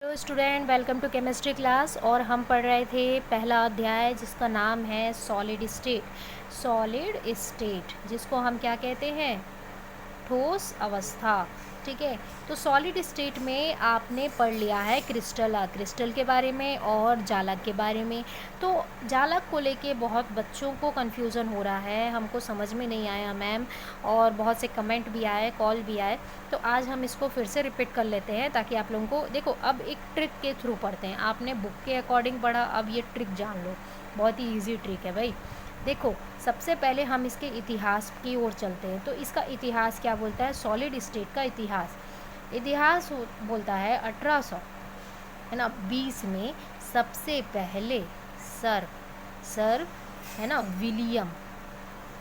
Hello student, welcome to chemistry class. और हम पढ़ रहे थे पहला अध्याय जिसका नाम है सॉलिड स्टेट। सॉलिड स्टेट जिसको हम क्या कहते हैं, ठोस अवस्था। ठीक है, तो सॉलिड स्टेट में आपने पढ़ लिया है क्रिस्टल के बारे में और जालक के बारे में। तो जालक को लेके बहुत बच्चों को कन्फ्यूज़न हो रहा है, हमको समझ में नहीं आया मैम, और बहुत से कमेंट भी आए, कॉल भी आए। तो आज हम इसको फिर से रिपीट कर लेते हैं ताकि आप लोगों को देखो, अब एक ट्रिक के थ्रू पढ़ते हैं। आपने बुक के अकॉर्डिंग पढ़ा, अब ये ट्रिक जान लो, बहुत ही ईजी ट्रिक है भाई। देखो, सबसे पहले हम इसके इतिहास की ओर चलते हैं। तो इसका इतिहास क्या बोलता है, सॉलिड स्टेट का इतिहास बोलता है 1800 है ना 20 में सबसे पहले सर सर है ना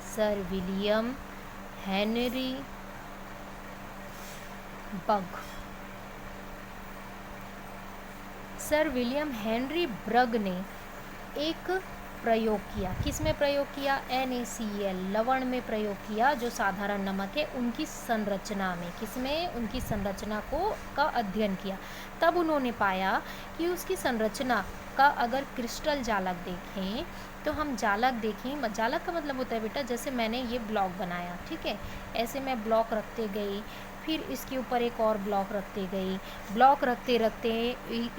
Sir William Henry Bragg Sir William Henry Bragg ने एक प्रयोग किया। किस में प्रयोग किया, NaCl लवण में प्रयोग किया, जो साधारण नमक है, उनकी संरचना में। किसमें, उनकी संरचना का अध्ययन किया। तब उन्होंने पाया कि उसकी संरचना का अगर क्रिस्टल जालक देखें तो हम जालक देखें, जालक का मतलब होता है बेटा, जैसे मैंने ये ब्लॉक बनाया, ठीक है, ऐसे मैं ब्लॉक रखते गई, फिर इसके ऊपर एक और ब्लॉक रखते गई, ब्लॉक रखते रखते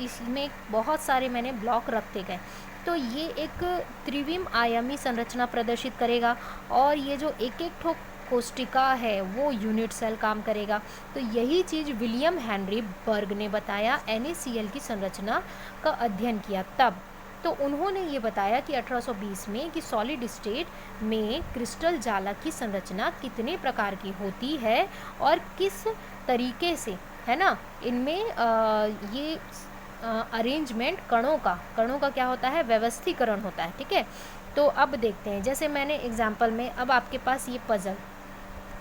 इसमें बहुत सारे मैंने ब्लॉक रखते गए, तो ये एक त्रिविम आयामी संरचना प्रदर्शित करेगा। और ये जो एक एक ठोक कोष्टिका है वो यूनिट सेल काम करेगा। तो यही चीज़ विलियम हेनरी बर्ग ने बताया, NaCl की संरचना का अध्ययन किया तब। तो उन्होंने ये बताया कि 1820 में कि सॉलिड स्टेट में क्रिस्टल जालक की संरचना कितने प्रकार की होती है और किस तरीके से, है ना, इनमें ये अरेंजमेंट कणों का क्या होता है, व्यवस्थीकरण होता है। ठीक है, तो अब देखते हैं, जैसे मैंने एग्जाम्पल में, अब आपके पास ये पज़ल,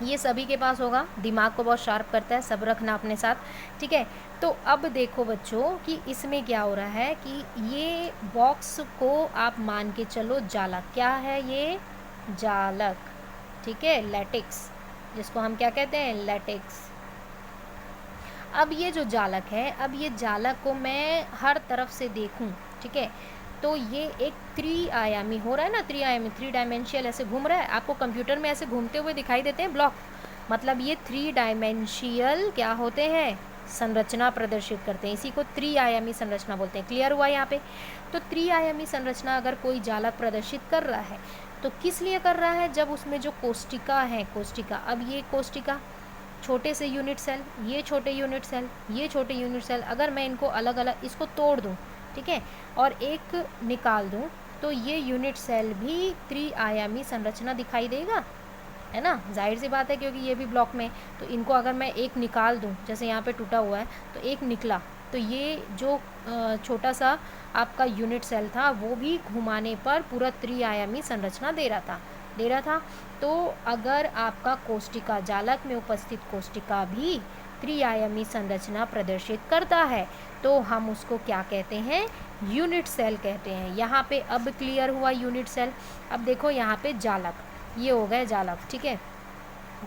ये सभी के पास होगा, दिमाग को बहुत शार्प करता है, सब रखना अपने साथ। ठीक है, तो अब देखो बच्चों कि इसमें क्या हो रहा है कि ये बॉक्स को आप मान के चलो जालक, क्या है ये, जालक। ठीक है, लैटेक्स, जिसको हम क्या कहते हैं, लैटेक्स। अब ये जो जालक है, अब ये जालक को मैं हर तरफ से देखूं, ठीक है, तो ये एक त्रिआयामी हो रहा है ना, त्रिआयामी, 3 डायमेंशियल ऐसे घूम रहा है। आपको कंप्यूटर में ऐसे घूमते हुए दिखाई देते हैं ब्लॉक, मतलब ये 3 डायमेंशियल क्या होते हैं, संरचना प्रदर्शित करते हैं। इसी को त्रिआयामी संरचना बोलते हैं। क्लियर हुआ यहाँ पे। तो त्रिआयामी संरचना अगर कोई जालक प्रदर्शित कर रहा है तो किस लिए कर रहा है, जब उसमें जो कोष्टिका है, कोष्टिका, अब ये कोष्टिका, छोटे से यूनिट सेल, ये छोटे यूनिट सेल, ये छोटे यूनिट सेल, अगर मैं इनको अलग अलग इसको तोड़ दूँ, ठीक है, और एक निकाल दूँ, तो ये यूनिट सेल भी त्रिआयामी संरचना दिखाई देगा, है ना, जाहिर सी बात है, क्योंकि ये भी ब्लॉक में। तो इनको अगर मैं एक निकाल दूँ, जैसे यहाँ पे टूटा हुआ है तो एक निकला, तो ये जो छोटा सा आपका यूनिट सेल था वो भी घुमाने पर पूरा त्रिआयामी संरचना दे रहा था। तो अगर आपका कोष्टिका, जालक में उपस्थित कोष्टिका भी त्रिआयामी संरचना प्रदर्शित करता है तो हम उसको क्या कहते हैं, यूनिट सेल कहते हैं। यहाँ पे अब क्लियर हुआ यूनिट सेल। अब देखो यहाँ पे जालक, ये हो गए जालक, ठीक है।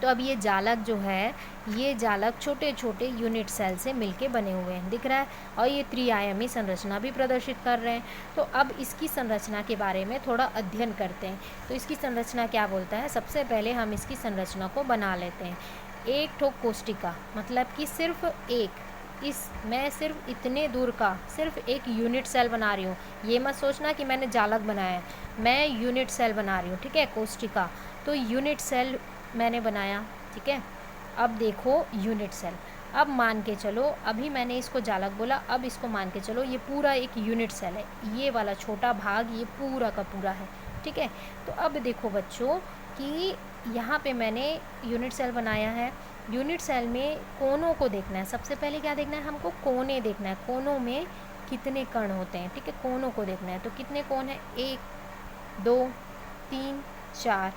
तो अब ये जालक जो है, ये जालक छोटे छोटे यूनिट सेल से मिलके बने हुए हैं, दिख रहा है, और ये त्रिआयामी संरचना भी प्रदर्शित कर रहे हैं। तो अब इसकी संरचना के बारे में थोड़ा अध्ययन करते हैं। तो इसकी संरचना क्या बोलता है, सबसे पहले हम इसकी संरचना को बना लेते हैं। एक ठोक कोष्टिका, मतलब कि सिर्फ एक, मैं सिर्फ इतने दूर का सिर्फ एक यूनिट सेल बना रही हूँ। ये मत सोचना कि मैंने जालक बनाया है, मैं यूनिट सेल बना रही हूँ, ठीक है, कोष्टिका। तो यूनिट सेल मैंने बनाया, ठीक है। अब देखो यूनिट सेल, अब मान के चलो, अभी मैंने इसको जालक बोला, अब इसको मान के चलो ये पूरा एक यूनिट सेल है, ये वाला छोटा भाग ये पूरा का पूरा है, ठीक है। तो अब देखो बच्चों कि यहाँ पे मैंने यूनिट सेल बनाया है। यूनिट सेल में कोनों को देखना है, सबसे पहले क्या देखना है हमको, कोने देखना है, कोनों में कितने कण होते हैं, ठीक है, कोनों को देखना है। तो कितने कोण हैं, 1 2 3 4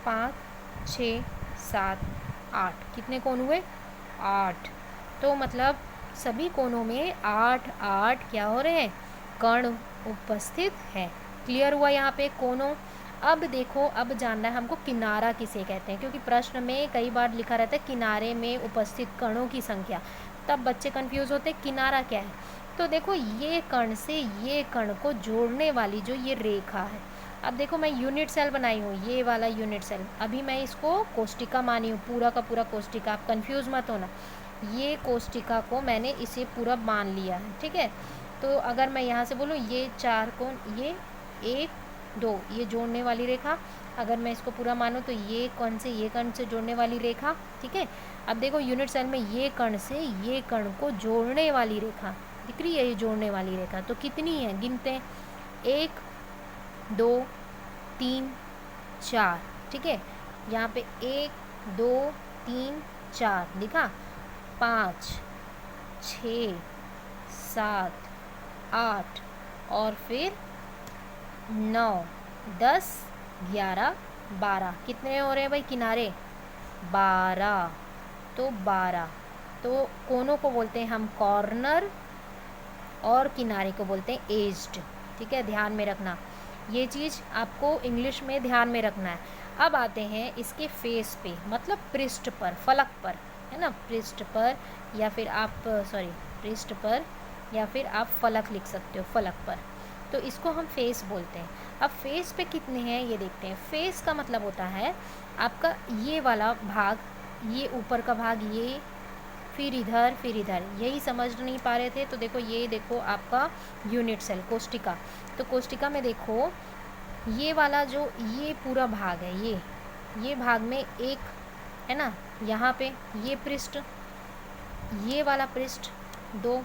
5 6 7 8, कितने कोण हुए, 8। तो मतलब सभी कोनों में 8 8 क्या हो रहे हैं, कण उपस्थित है। क्लियर हुआ यहाँ पे कोनों। अब देखो, अब जानना है हमको किनारा किसे कहते हैं, क्योंकि प्रश्न में कई बार लिखा रहता है किनारे में उपस्थित कणों की संख्या। तब बच्चे कंफ्यूज होते हैं किनारा क्या है। तो देखो ये कण से ये कण को जोड़ने वाली जो ये रेखा है, अब देखो मैं यूनिट सेल बनाई हूँ, ये वाला यूनिट सेल, अभी मैं इसको कोष्टिका मानी हूँ, पूरा का पूरा कोष्टिका, आप कंफ्यूज मत होना। ये कोष्टिका को मैंने इसे पूरा मान लिया है, ठीक है। तो अगर मैं यहाँ से बोलूँ ये चार कोण, ये 1 2, ये जोड़ने वाली रेखा, अगर मैं इसको पूरा मानूँ तो ये कण से ये कण से जोड़ने वाली रेखा, ठीक है। अब देखो यूनिट सेल में ये कण से ये कण को जोड़ने वाली रेखा दिख रही है, ये जोड़ने वाली रेखा तो कितनी है, गिनते हैं, 1 2 3 4, ठीक है। यहाँ पे 1 2 3 4 लिखा, 5 6 7 8 और फिर 9 10 11 12, कितने हो रहे हैं भाई किनारे, 12। तो 12, तो कोनों को बोलते हैं हम कॉर्नर और किनारे को बोलते हैं एज्ड, ठीक है, ध्यान में रखना, ये चीज़ आपको इंग्लिश में ध्यान में रखना है। अब आते हैं इसके फेस पे, मतलब पृष्ठ पर, फलक पर, है ना, पृष्ठ पर या फिर आप पृष्ठ पर या फिर आप फलक लिख सकते हो, फलक पर, तो इसको हम फेस बोलते हैं। अब फेस पे कितने हैं ये देखते हैं। फेस का मतलब होता है आपका ये वाला भाग, ये ऊपर का भाग, ये फिर इधर फिर इधर, यही समझ नहीं पा रहे थे तो देखो, ये देखो आपका यूनिट सेल कोष्टिका, तो कोष्टिका में देखो ये वाला जो ये पूरा भाग है, ये भाग में एक है ना, यहाँ पे ये पृष्ठ, ये वाला पृष्ठ 2,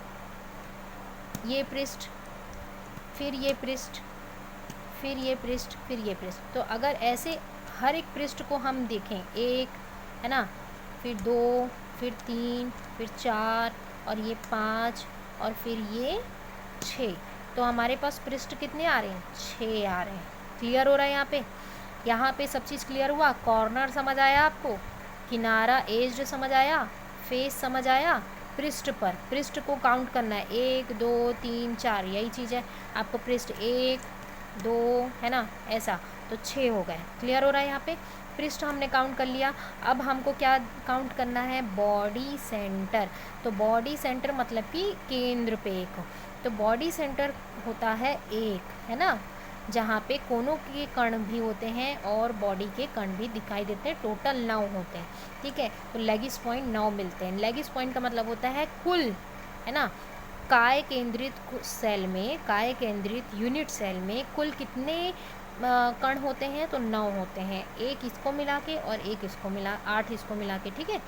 ये पृष्ठ, फिर ये पृष्ठ, फिर ये पृष्ठ, फिर ये पृष्ठ। तो अगर ऐसे हर एक पृष्ठ को हम देखें, 1 है ना, फिर 2, फिर 3, फिर 4 और ये 5 और फिर ये 6, तो हमारे पास पृष्ठ कितने आ रहे हैं, 6 आ रहे हैं। क्लियर हो रहा है यहाँ पे सब चीज़ क्लियर हुआ। कॉर्नर समझ आया आपको, किनारा एज्ड समझ आया, फेस समझ आया, पृष्ठ पर, पृष्ठ को काउंट करना है, 1 2 3 4, यही चीज़ है आपको, पृष्ठ 1 2 है ना, ऐसा, तो 6 हो गए। क्लियर हो रहा है यहाँ पे, पृष्ठ हमने काउंट कर लिया। अब हमको क्या काउंट करना है, बॉडी सेंटर। तो बॉडी सेंटर मतलब कि केंद्र पे एक, तो बॉडी सेंटर होता है 1, है ना, जहाँ पे कोनों के कण भी होते हैं और बॉडी के कण भी दिखाई देते हैं, टोटल 9 होते हैं, ठीक है। तो लेगिस पॉइंट 9 मिलते हैं। लेगिस पॉइंट का मतलब होता है कुल, है ना, काय केंद्रित सेल में, काय केंद्रित यूनिट सेल में कुल कितने कण होते हैं, तो 9 होते हैं, एक इसको मिला के और एक इसको मिला, 8 इसको मिला के, ठीक है।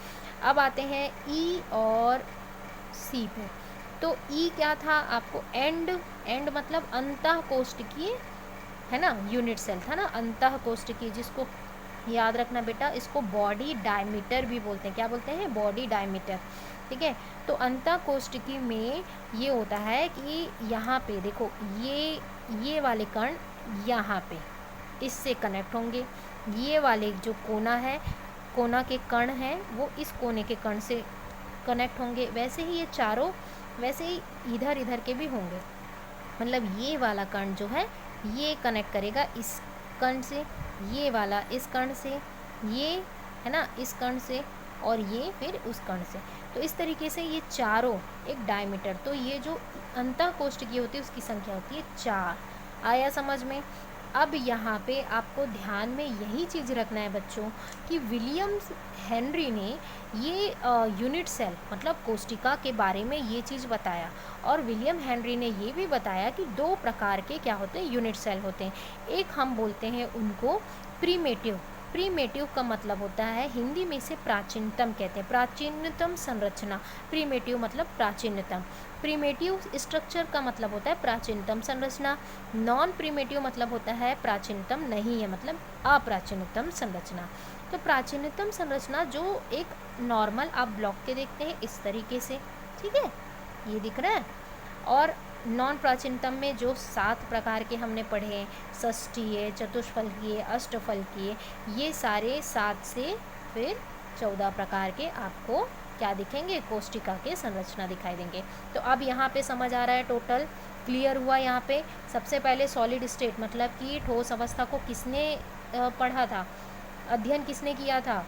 अब आते हैं ई और सी पे। तो ई क्या था आपको, एंड मतलब अंतः कोष्ठकीय, है ना, यूनिट सेल था ना, अंतः कोष्ठकीय, जिसको याद रखना बेटा, इसको बॉडी डायमीटर भी बोलते हैं। क्या बोलते हैं, बॉडी डायमीटर, ठीक है। तो अंतः कोष्ठकी में ये होता है कि यहाँ पे देखो, ये वाले कण यहाँ पे इससे कनेक्ट होंगे, ये वाले जो कोना है, कोना के कण हैं वो इस कोने के कण से कनेक्ट होंगे, वैसे ही ये चारों, वैसे ही इधर इधर के भी होंगे। मतलब ये वाला कण जो है ये कनेक्ट करेगा इस कण से, ये वाला इस कण से, ये है ना इस कण से, और ये फिर उस कण से। तो इस तरीके से ये चारों एक डायमीटर, तो ये जो अंतः कोष्ठकीय होती है उसकी संख्या होती है 4। आया समझ में। अब यहाँ पे आपको ध्यान में यही चीज़ रखना है बच्चों कि विलियम हेनरी ने ये यूनिट सेल मतलब कोष्ठिका के बारे में ये चीज़ बताया, और विलियम हेनरी ने ये भी बताया कि 2 प्रकार के क्या होते हैं, यूनिट सेल होते हैं। एक हम बोलते हैं उनको प्रीमेटिव, प्रीमेटिव का मतलब होता है हिंदी में इसे प्राचीनतम कहते हैं, प्राचीनतम संरचना। प्रीमेटिव मतलब प्राचीनतम, प्रीमेटिव स्ट्रक्चर का मतलब होता है प्राचीनतम संरचना। नॉन प्रीमेटिव मतलब होता है प्राचीनतम नहीं है, मतलब अप्राचीनतम संरचना। तो प्राचीनतम संरचना जो एक नॉर्मल आप ब्लॉक के देखते हैं इस तरीके से, ठीक है, ये दिख रहा है। और नॉन प्राचीनतम में जो 7 प्रकार के हमने पढ़े हैं, षष्ठीय, चतुष्फलकीय, अष्टफलकीय, ये सारे 7 से फिर 14 प्रकार के आपको क्या दिखेंगे, कोष्ठिका के संरचना दिखाई देंगे। तो अब यहाँ पे समझ आ रहा है, टोटल क्लियर हुआ। यहाँ पे सबसे पहले सॉलिड स्टेट मतलब कि ठोस अवस्था को किसने पढ़ा था, अध्ययन किसने किया था,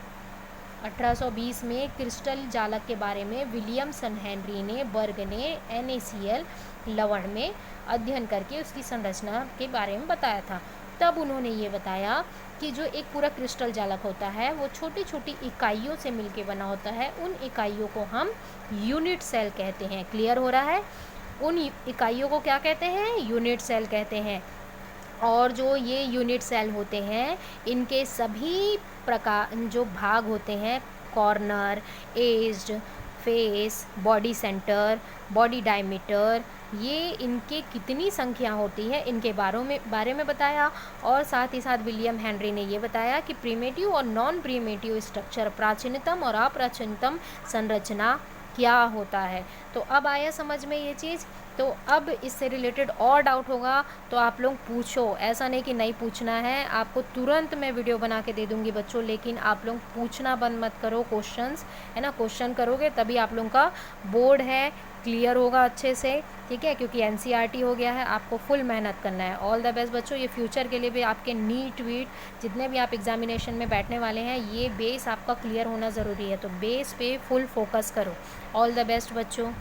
1820 में क्रिस्टल जालक के बारे में विलियम सन हेनरी ने बर्ग ने NaCl लवण में अध्ययन करके उसकी संरचना के बारे में बताया था। तब उन्होंने ये बताया कि जो एक पूरा क्रिस्टल जालक होता है वो छोटी छोटी इकाइयों से मिलके बना होता है। उन इकाइयों को हम यूनिट सेल कहते हैं। क्लियर हो रहा है? उन इकाइयों को क्या कहते हैं? यूनिट सेल कहते हैं। और जो ये यूनिट सेल होते हैं इनके सभी प्रकार जो भाग होते हैं, corner, aged, face, body centre, body diameter, ये इनके कितनी संख्या होती है इनके बारे में बताया। और साथ ही साथ विलियम हेनरी ने ये बताया कि प्रीमेटिव और नॉन प्रीमेटिव स्ट्रक्चर, प्राचीनतम और अप्राचीनतम संरचना क्या होता है। तो अब आया समझ में ये चीज़। तो अब इससे रिलेटेड और डाउट होगा तो आप लोग पूछो, ऐसा नहीं कि नहीं पूछना है। आपको तुरंत मैं वीडियो बना के दे दूँगी बच्चों, लेकिन आप लोग पूछना बंद मत करो क्वेश्चंस, है ना। क्वेश्चन करोगे तभी आप लोगों का बोर्ड है क्लियर होगा अच्छे से, ठीक है, क्योंकि NCERT हो गया है, आपको फुल मेहनत करना है। ऑल द बेस्ट बच्चों। ये फ्यूचर के लिए भी आपके नीट वीट जितने भी आप एग्जामिनेशन में बैठने वाले हैं, ये बेस आपका क्लियर होना ज़रूरी है। तो बेस पे फुल फोकस करो। ऑल द बेस्ट बच्चों।